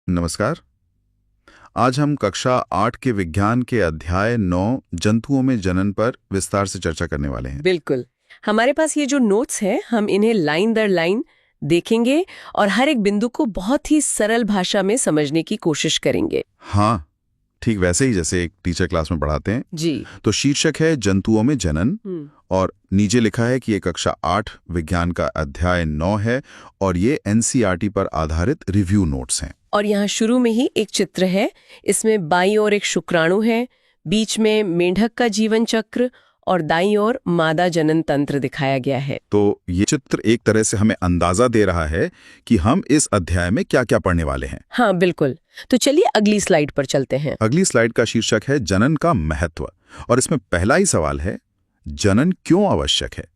नमस्कार। आज हम कक्षा 8 के विज्ञान के अध्याय 9 जंतुओं में जनन पर विस्तार से चर्चा करने वाले हैं। बिल्कुल। हमारे पास ये जो नोट्स हैं, हम इन्हें लाइन दर लाइन देखेंगे और हर एक बिंदु को बहुत ही सरल भाषा में समझने की कोशिश करेंगे। हाँ, ठीक वैसे ही जैसे एक टीचर क्लास में पढ़ाते हैं। जी। तो शीर्षक है जंतुओं में जनन और नीचे लिखा है कि ये कक्षा 8 विज्ञान का अध्याय 9 है और ये एनसीईआरटी पर आधारित रिव्यू नोट्स हैं। और यहाँ शुरू में ही एक चित्र है। इसमें बाईं ओर एक शुक्राणु है, बीच में मेंढक का जीवन चक्र और दाईं ओर मादा जनन तंत्र दिखाया गया है। तो ये चित्र एक तरह से हमें अंदाजा दे रहा है कि हम इस अध्याय में क्या-क्या पढ़ने वाले हैं। हाँ, बिल्कुल। तो चलिए अगली स्लाइड पर चलते हैं। अगली स्लाइड का शीर्षक है जनन का महत्व और इसमें पहला ही सवाल है, जनन क्यों आवश्यक है?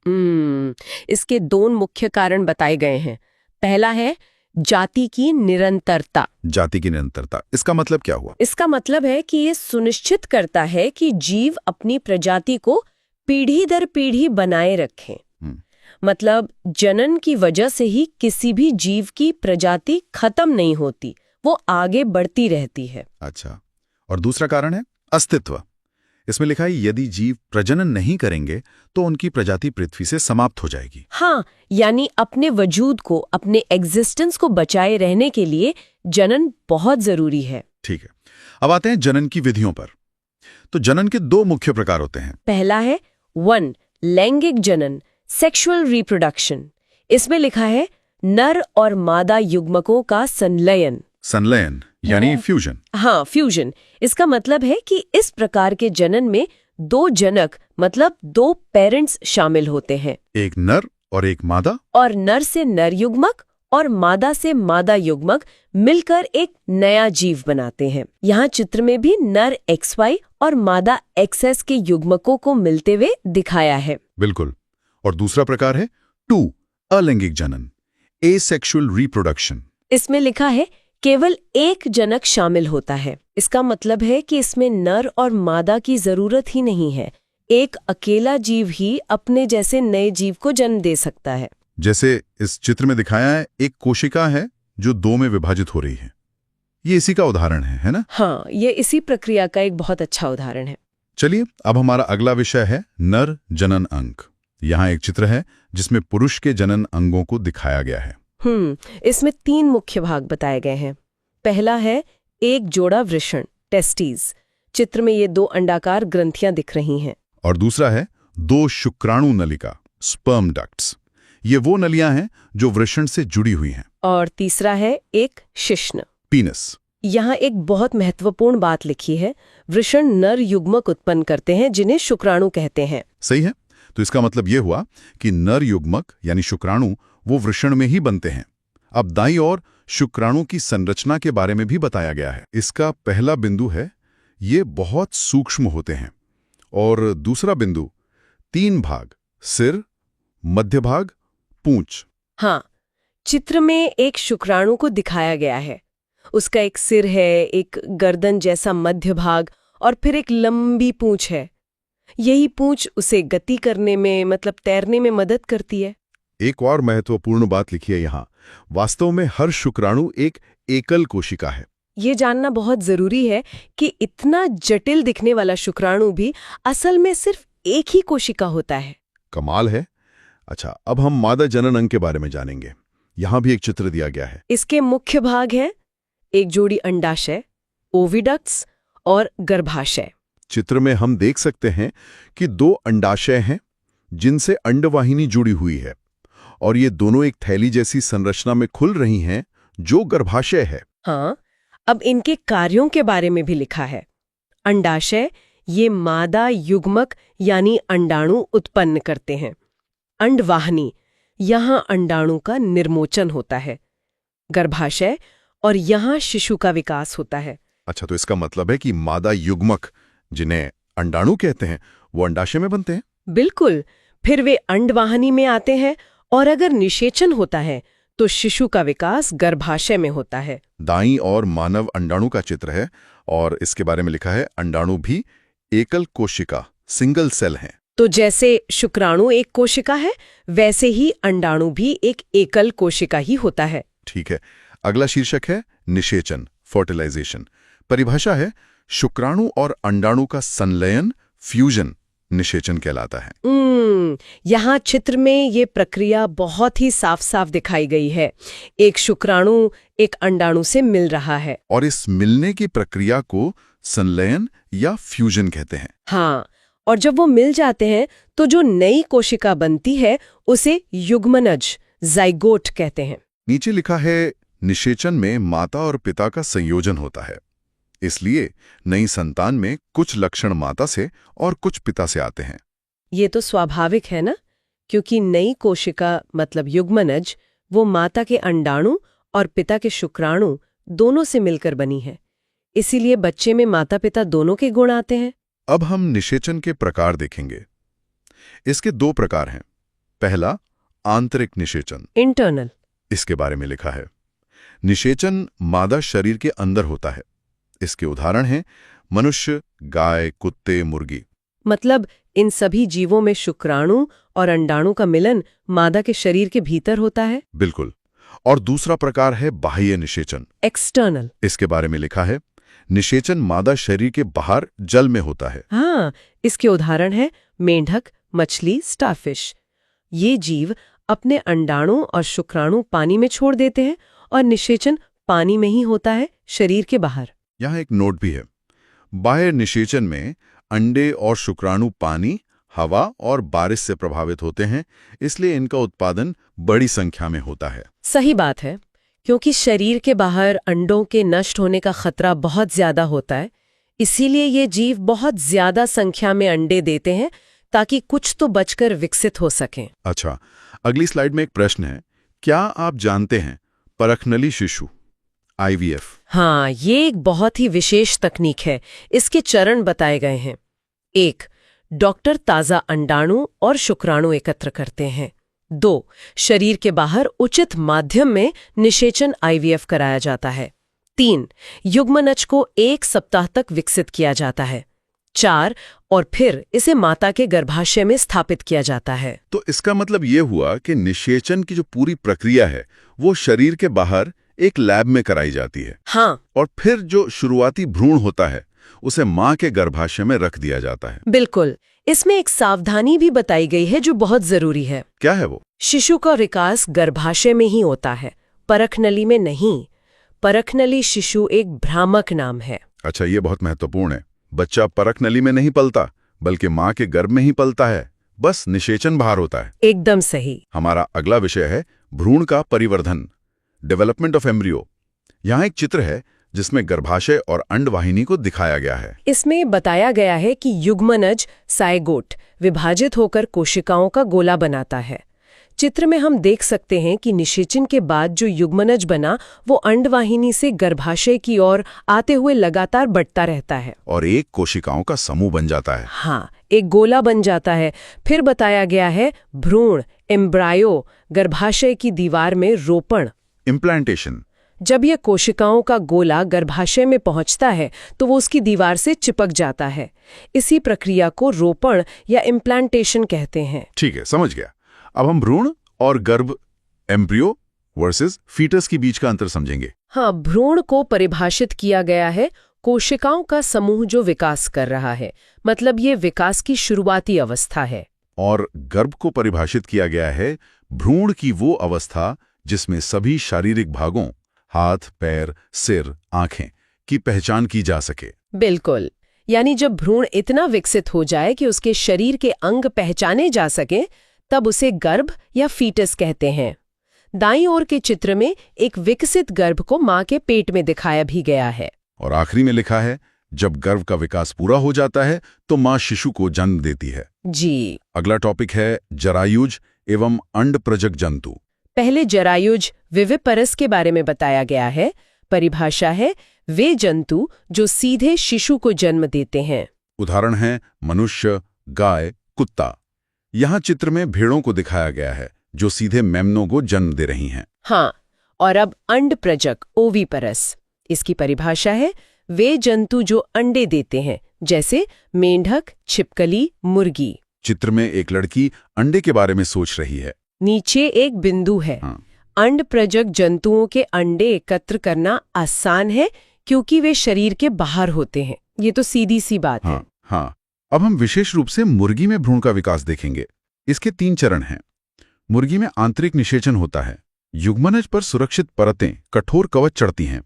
इसके दो मुख्य कारण बताए गए हैं। पहला है जाति की निरंतरता। जाति की निरंतरता, इसका मतलब क्या हुआ? इसका मतलब है कि ये सुनिश्चित करता है कि जीव अपनी प्रजाति को पीढ़ी दर पीढ़ी बनाए रखें। मतलब जनन की वजह से ही किसी भी जीव की प्रजाति खत्म नहीं होती, वो आगे बढ़ती रहती है। अच्छा, और दूसरा कारण है अस्तित्व। इसमें लिखा है यदि जीव प्रजनन नहीं करेंगे तो उनकी प्रजाति पृथ्वी से समाप्त हो जाएगी। हाँ, यानी अपने वजूद को, अपने एग्जिस्टेंस को बचाए रहने के लिए जनन बहुत जरूरी है। ठीक है, अब आते हैं जनन की विधियों पर। तो जनन के दो मुख्य प्रकार होते हैं। पहला है 1 लैंगिक जनन, सेक्सुअल रिप्रोडक्शन। इसमें लिखा है नर और मादा युग्मकों का संलयन। संलयन यानी फ्यूजन। हाँ, फ्यूजन। इसका मतलब है कि इस प्रकार के जनन में दो जनक मतलब दो पेरेंट्स शामिल होते हैं, एक नर और एक मादा, और नर से नर युग्मक और मादा से मादा युग्मक मिलकर एक नया जीव बनाते हैं। यहाँ चित्र में भी नर XY और मादा XS के युग्मकों को मिलते हुए दिखाया है। बिल्कुल। और दूसरा प्रकार है 2 अलैंगिक जनन, एसेक्सुअल रिप्रोडक्शन। इसमें लिखा है केवल एक जनक शामिल होता है। इसका मतलब है कि इसमें नर और मादा की जरूरत ही नहीं है, एक अकेला जीव ही अपने जैसे नए जीव को जन्म दे सकता है। जैसे इस चित्र में दिखाया है, एक कोशिका है जो 2 में विभाजित हो रही है। ये इसी का उदाहरण है ना? हाँ, ये इसी प्रक्रिया का एक बहुत अच्छा उदाहरण है। चलिए, अब हमारा अगला विषय है नर जनन अंग। यहाँ एक चित्र है जिसमें पुरुष के जनन अंगों को दिखाया गया है। इसमें 3 मुख्य भाग बताए गए हैं। पहला है एक जोड़ा वृषण, टेस्टीज। चित्र में ये 2 अंडाकार ग्रंथियां दिख रही हैं। और दूसरा है 2 शुक्राणु नलिका, स्पर्म डक्ट्स। ये वो नलियां हैं जो वृषण से जुड़ी हुई हैं। और तीसरा है एक शिश्न, पीनस। यहाँ एक बहुत महत्वपूर्ण बात लिखी है, वृषण नर युग्मक उत्पन्न करते हैं जिन्हें शुक्राणु कहते हैं। सही है। तो इसका मतलब ये हुआ कि नर युग्मक यानी शुक्राणु वो वृषण में ही बनते हैं। अब दाईं ओर शुक्राणु की संरचना के बारे में भी बताया गया है। इसका पहला बिंदु है ये बहुत सूक्ष्म होते हैं, और दूसरा बिंदु 3 भाग, सिर, मध्य भाग, पूंछ। हाँ, चित्र में एक शुक्राणु को दिखाया गया है। उसका एक सिर है, एक गर्दन जैसा मध्य भाग और फिर एक लंबी पूंछ है। यही पूंछ उसे गति करने में, मतलब तैरने में मदद करती है। एक और महत्वपूर्ण बात लिखी है यहाँ, वास्तव में हर शुक्राणु एक एकल कोशिका है। ये जानना बहुत जरूरी है कि इतना जटिल दिखने वाला शुक्राणु भी असल में सिर्फ एक ही कोशिका होता है। कमाल है। अच्छा, अब हम मादा जनन अंग के बारे में जानेंगे। यहाँ भी एक चित्र दिया गया है। इसके मुख्य भाग हैं एक जोड़ी अंडाशय, ओविडक्ट्स और गर्भाशय। चित्र में हम देख सकते हैं कि 2 अंडाशय हैं जिनसे अंडवाहिनी जुड़ी हुई है, और ये दोनों एक थैली जैसी संरचना में खुल रही हैं जो गर्भाशय है। हाँ, अब इनके कार्यों के बारे में भी लिखा है। अंडाशय ये मादा युग्मक यानी अंडाणु उत्पन्न करते हैं। अंडवाहिनी, यहाँ अंडाणु का निर्मोचन होता है। गर्भाशय, और यहाँ शिशु का विकास होता है। अच्छा, तो इसका मतलब है कि मादा युग्मक जिन्हें अंडाणु कहते हैं वो अंडाशय में बनते हैं। बिल्कुल। फिर वे अंडवाहिनी में आते हैं, और अगर निषेचन होता है तो शिशु का विकास गर्भाशय में होता है। दाईं और मानव अंडाणु का चित्र है, और इसके बारे में लिखा है अंडाणु भी एकल कोशिका, सिंगल सेल हैं। तो जैसे शुक्राणु एक कोशिका है, वैसे ही अंडाणु भी एक एकल कोशिका ही होता है। ठीक है, अगला शीर्षक है निषेचन, फर्टिलाइजेशन। परिभाषा है शुक्राणु और अंडाणु का संलयन, फ्यूजन, निषेचन कहलाता है। यहाँ चित्र में ये प्रक्रिया बहुत ही साफ साफ दिखाई गई है। एक शुक्राणु एक अंडाणु से मिल रहा है और इस मिलने की प्रक्रिया को संलयन या फ्यूजन कहते हैं। हाँ, और जब वो मिल जाते हैं तो जो नई कोशिका बनती है उसे युग्मनज, जाइगोट कहते हैं। नीचे लिखा है निषेचन में माता और पिता का संयोजन होता है, इसलिए नई संतान में कुछ लक्षण माता से और कुछ पिता से आते हैं। ये तो स्वाभाविक है ना, क्योंकि नई कोशिका मतलब युग्मनज वो माता के अंडाणु और पिता के शुक्राणु दोनों से मिलकर बनी है, इसीलिए बच्चे में माता पिता दोनों के गुण आते हैं। अब हम निषेचन के प्रकार देखेंगे। इसके 2 प्रकार हैं। पहला, आंतरिक निषेचन, इंटरनल। इसके बारे में लिखा है निषेचन मादा शरीर के अंदर होता है। इसके उदाहरण हैं मनुष्य, गाय, कुत्ते, मुर्गी। मतलब इन सभी जीवों में शुक्राणु और अंडाणु का मिलन मादा के शरीर के भीतर होता है। बिल्कुल। और दूसरा प्रकार है बाह्य निषेचन, एक्सटर्नल। इसके बारे में लिखा है निषेचन मादा शरीर के बाहर जल में होता है। हाँ, इसके उदाहरण है मेंढक, मछली, स्टारफिश। ये जीव अपने अंडाणु और शुक्राणु पानी में छोड़ देते हैं और निषेचन पानी में ही होता है, शरीर के बाहर। यहाँ एक नोट भी है। बाह्य निषेचन में अंडे और शुक्राणु पानी, हवा और बारिश से प्रभावित होते हैं, इसलिए इनका उत्पादन बड़ी संख्या में होता है। सही बात है, क्योंकि शरीर के बाहर अंडों के नष्ट होने का खतरा बहुत ज्यादा होता है, इसीलिए ये जीव बहुत ज्यादा संख्या में अंडे देते हैं ताकि कुछ तो बचकर विकसित हो सकें। अच्छा, अगली स्लाइड में एक प्रश्न है, क्या आप जानते हैं परखनली शिशु, IVF? हाँ, ये एक बहुत ही विशेष तकनीक है। इसके चरण बताए गए हैं। 1. डॉक्टर ताज़ा अंडाणु और शुक्राणु एकत्र करते हैं। 2. शरीर के बाहर उचित माध्यम में निषेचन IVF कराया जाता है। 3. युग्मनज को 1 सप्ताह तक विकसित किया जाता है। 4. और फिर इसे माता के गर्भाशय में स्थापित किया जाता है। तो इसका मतलब ये हुआ कि निषेचन की जो पूरी प्रक्रिया है वो शरीर के बाहर एक लैब में कराई जाती है। हाँ, और फिर जो शुरुआती भ्रूण होता है उसे मां के गर्भाशय में रख दिया जाता है। बिल्कुल। इसमें एक सावधानी भी बताई गई है जो बहुत जरूरी है। क्या है वो? शिशु का विकास गर्भाशय में ही होता है, परखनली में नहीं। परखनली शिशु एक भ्रामक नाम है। अच्छा, ये बहुत महत्वपूर्ण है। बच्चा परखनली में नहीं पलता, बल्कि मां के गर्भ में ही पलता है, बस निषेचन बाहर होता है। एकदम सही। हमारा अगला विषय है भ्रूण का परिवर्धन, डेवलपमेंट ऑफ एम्ब्रियो। यहाँ एक चित्र है जिसमें गर्भाशय और अंडवाहिनी को दिखाया गया है। इसमें बताया गया है कि युग्मनज, साइगोट, विभाजित होकर कोशिकाओं का गोला बनाता है। चित्र में हम देख सकते हैं कि निषेचन के बाद जो युग्मनज बना वो अंडवाहिनी से गर्भाशय की ओर आते हुए लगातार बढ़ता रहता है और एक कोशिकाओं का समूह बन जाता है। हाँ, एक गोला बन जाता है। फिर बताया गया है भ्रूण, एम्ब्रायो, गर्भाशय की दीवार में रोपण, इम्प्लांटेशन। जब यह कोशिकाओं का गोला गर्भाशय में पहुंचता है तो वो उसकी दीवार से चिपक जाता है। इसी प्रक्रिया को रोपण या इम्प्लांटेशन कहते हैं। ठीक है, समझ गया। अब हम भ्रूण और गर्भ, एम्ब्रियो वर्सेस फीटस के बीच का अंतर समझेंगे। हाँ, भ्रूण को परिभाषित किया गया है कोशिकाओं का समूह जो विकास कर रहा है, मतलब ये विकास की शुरुआती अवस्था है। और गर्भ को परिभाषित किया गया है भ्रूण की वो अवस्था जिसमें सभी शारीरिक भागों, हाथ, पैर, सिर, आंखें की पहचान की जा सके। बिल्कुल, यानी जब भ्रूण इतना विकसित हो जाए कि उसके शरीर के अंग पहचाने जा सके, तब उसे गर्भ या फीटस कहते हैं। दाईं ओर के चित्र में एक विकसित गर्भ को मां के पेट में दिखाया भी गया है। और आखिरी में लिखा है जब गर्भ का विकास पूरा हो जाता है तो मां शिशु को जन्म देती है। जी। अगला टॉपिक है जरायुज एवं अंडप्रजक जंतु। पहले जरायुज, विविपरस के बारे में बताया गया है। परिभाषा है वे जंतु जो सीधे शिशु को जन्म देते हैं। उदाहरण हैं मनुष्य, गाय, कुत्ता। यहाँ चित्र में भेड़ों को दिखाया गया है जो सीधे मेमनों को जन्म दे रही हैं। हाँ, और अब अंडप्रजक, ओविपरस। इसकी परिभाषा है वे जंतु जो अंडे देते हैं, जैसे मेंढक, छिपकली, मुर्गी। चित्र में एक लड़की अंडे के बारे में सोच रही है। नीचे एक बिंदु है। हाँ। अंडप्रजक जंतुओं के अंडे एकत्र करना आसान है क्योंकि वे शरीर के बाहर होते हैं। ये तो सीधी सी बात है। हाँ। अब हम विशेष रूप से मुर्गी में भ्रूण का विकास देखेंगे। इसके 3 चरण हैं। मुर्गी में आंतरिक निषेचन होता है। युग्मनज पर सुरक्षित परतें, कठोर कवच चढ़ती हैं।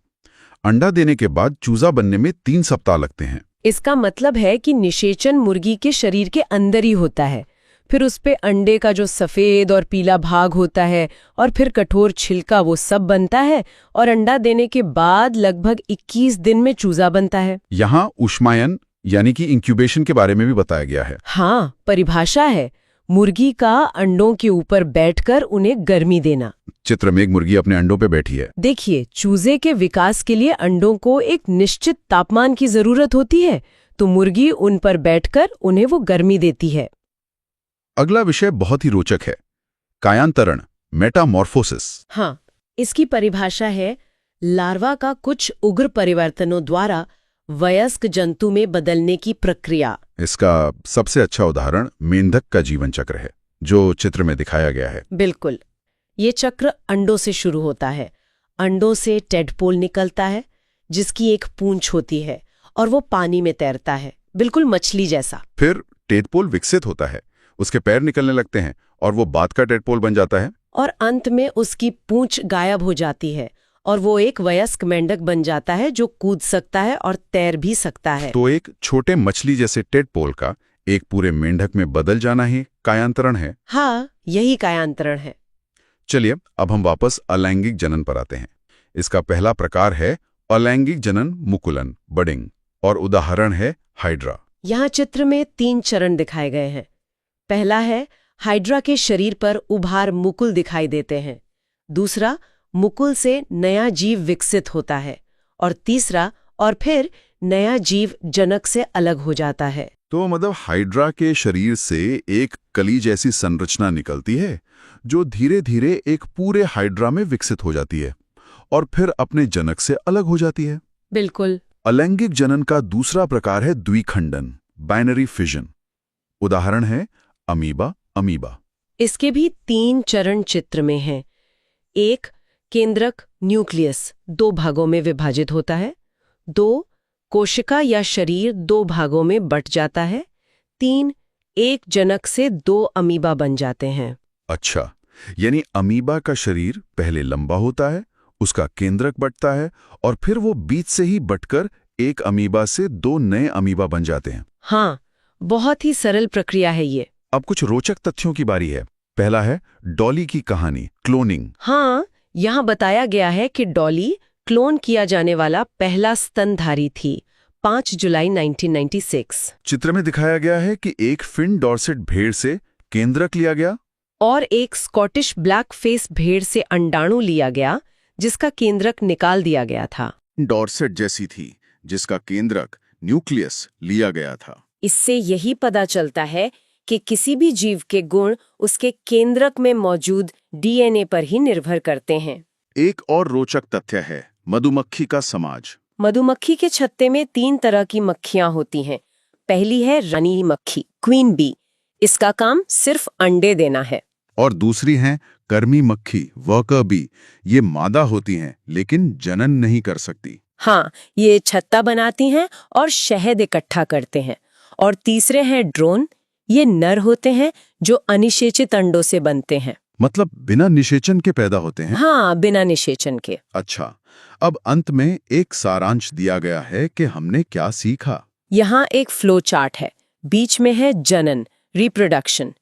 अंडा देने के बाद चूजा बनने में 3 सप्ताह लगते हैं। इसका मतलब है कि निषेचन मुर्गी के शरीर के अंदर ही होता है, फिर उस पे अंडे का जो सफेद और पीला भाग होता है और फिर कठोर छिलका, वो सब बनता है और अंडा देने के बाद लगभग 21 दिन में चूजा बनता है। यहाँ ऊष्मायन यानी कि इंक्यूबेशन के बारे में भी बताया गया है। हाँ, परिभाषा है मुर्गी का अंडों के ऊपर बैठकर उन्हें गर्मी देना। चित्र में एक मुर्गी अपने अंडों पे बैठी है। देखिए, चूजे के विकास के लिए अंडों को एक निश्चित तापमान की जरूरत होती है, तो मुर्गी उन पर बैठकर उन्हें वो गर्मी देती है। अगला विषय बहुत ही रोचक है, कायांतरण, मेटामॉर्फोसिस। हाँ, इसकी परिभाषा है लार्वा का कुछ उग्र परिवर्तनों द्वारा वयस्क जंतु में बदलने की प्रक्रिया। इसका सबसे अच्छा उदाहरण मेंढक का जीवन चक्र है, जो चित्र में दिखाया गया है। बिल्कुल, ये चक्र अंडों से शुरू होता है। अंडों से टेडपोल निकलता है, जिसकी एक पूंछ होती है और वो पानी में तैरता है, बिल्कुल मछली जैसा। फिर टेडपोल विकसित होता है, उसके पैर निकलने लगते हैं और वो बात का टेडपोल बन जाता है। और अंत में उसकी पूंछ गायब हो जाती है और वो एक वयस्क मेंढक बन जाता है, जो कूद सकता है और तैर भी सकता है। तो एक छोटे मछली जैसे टेडपोल का एक पूरे मेंढक में बदल जाना ही कायांतरण है। हाँ, यही कायांतरण है। चलिए अब हम वापस अलैंगिक जनन पर आते हैं। इसका पहला प्रकार है अलैंगिक जनन मुकुलन, बडिंग, और उदाहरण है हाइड्रा। यहाँ चित्र में 3 चरण दिखाए गए हैं। पहला है हाइड्रा के शरीर पर उभार मुकुल दिखाई देते हैं। दूसरा, मुकुल से नया जीव विकसित होता है। और तीसरा, और फिर नया जीव जनक से अलग हो जाता है। तो मतलब हाइड्रा के शरीर से एक कली जैसी संरचना निकलती है, जो धीरे धीरे एक पूरे हाइड्रा में विकसित हो जाती है और फिर अपने जनक से अलग हो जाती है। बिल्कुल। अलैंगिक जनन का दूसरा प्रकार है द्विखंडन, बाइनरी फिजन। उदाहरण है अमीबा, अमीबा। इसके भी 3 चरण चित्र में हैं। एक, केंद्रक न्यूक्लियस 2 भागों में विभाजित होता है। 2, कोशिका या शरीर 2 भागों में बंट जाता है। 3, एक जनक से 2 अमीबा बन जाते हैं। अच्छा, यानी अमीबा का शरीर पहले लंबा होता है, उसका केंद्रक बंटता है और फिर वो बीच से ही बंटकर एक अमीबा से 2 नए अमीबा बन जाते हैं। हाँ, बहुत ही सरल प्रक्रिया है ये। अब कुछ रोचक तथ्यों की बारी है। पहला है डॉली की कहानी, क्लोनिंग। हाँ, यहाँ बताया गया है कि डॉली क्लोन किया जाने वाला पहला स्तनधारी थी, 5 जुलाई 1996। चित्र में दिखाया गया है कि एक फिन डॉर्सेट भेड़ से केंद्रक लिया गया और एक स्कॉटिश ब्लैक फेस भेड़ से अंडाणु लिया गया, जिसका केंद्रक निकाल दिया गया था। डॉर्सेट जैसी थी, जिसका केंद्रक न्यूक्लियस लिया गया था। इससे यही पता चलता है कि किसी भी जीव के गुण उसके केंद्रक में मौजूद डीएनए पर ही निर्भर करते हैं। एक और रोचक तथ्य है मधुमक्खी का समाज। मधुमक्खी के छत्ते में 3 तरह की मक्खियां होती हैं। पहली है रानी मक्खी, क्वीन बी। इसका काम सिर्फ अंडे देना है। और दूसरी है कर्मी मक्खी, वर्कर बी। ये मादा होती हैं लेकिन जनन नहीं कर सकती। हाँ, ये छत्ता बनाती हैं और शहद इकट्ठा करते हैं। और तीसरे हैं ड्रोन। ये नर होते हैं जो अनिषेचित अंडों से बनते हैं। मतलब बिना निषेचन के पैदा होते हैं। हाँ, बिना निषेचन के। अच्छा, अब अंत में एक सारांश दिया गया है कि हमने क्या सीखा। यहाँ एक फ्लो चार्ट है। बीच में है जनन, रिप्रोडक्शन।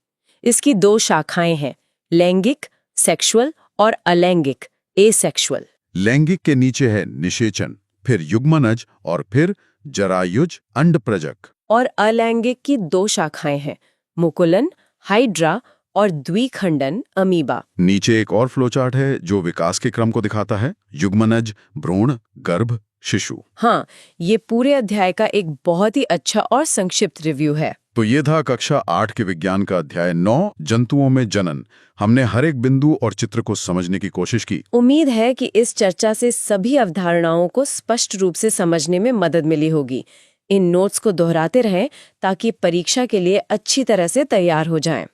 इसकी 2 शाखाएं हैं, लैंगिक, सेक्सुअल, और अलैंगिक, एसेक्सुअल। लैंगिक के नीचे है निषेचन, फिर युग्मनज और फिर जरायुज, अंडप्रजक। और अलैंगिक की 2 शाखाएं हैं, मुकुलन, हाइड्रा, और द्विखंडन, अमीबा। नीचे एक और फ्लोचार्ट है जो विकास के क्रम को दिखाता है, युग्मनज, भ्रूण, गर्भ, शिशु। हाँ, ये पूरे अध्याय का एक बहुत ही अच्छा और संक्षिप्त रिव्यू है। तो ये था कक्षा 8 के विज्ञान का अध्याय 9, जंतुओं में जनन। हमने हर एक बिंदु और चित्र को समझने की कोशिश की। उम्मीद है कि इस चर्चा से सभी अवधारणाओं को स्पष्ट रूप से समझने में मदद मिली होगी। इन नोट्स को दोहराते रहें ताकि परीक्षा के लिए अच्छी तरह से तैयार हो जाएं।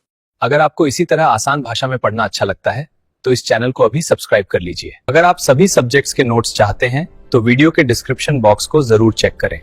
अगर आपको इसी तरह आसान भाषा में पढ़ना अच्छा लगता है तो इस चैनल को अभी सब्सक्राइब कर लीजिए। अगर आप सभी सब्जेक्ट्स के नोट्स चाहते हैं तो वीडियो के डिस्क्रिप्शन बॉक्स को जरूर चेक करें।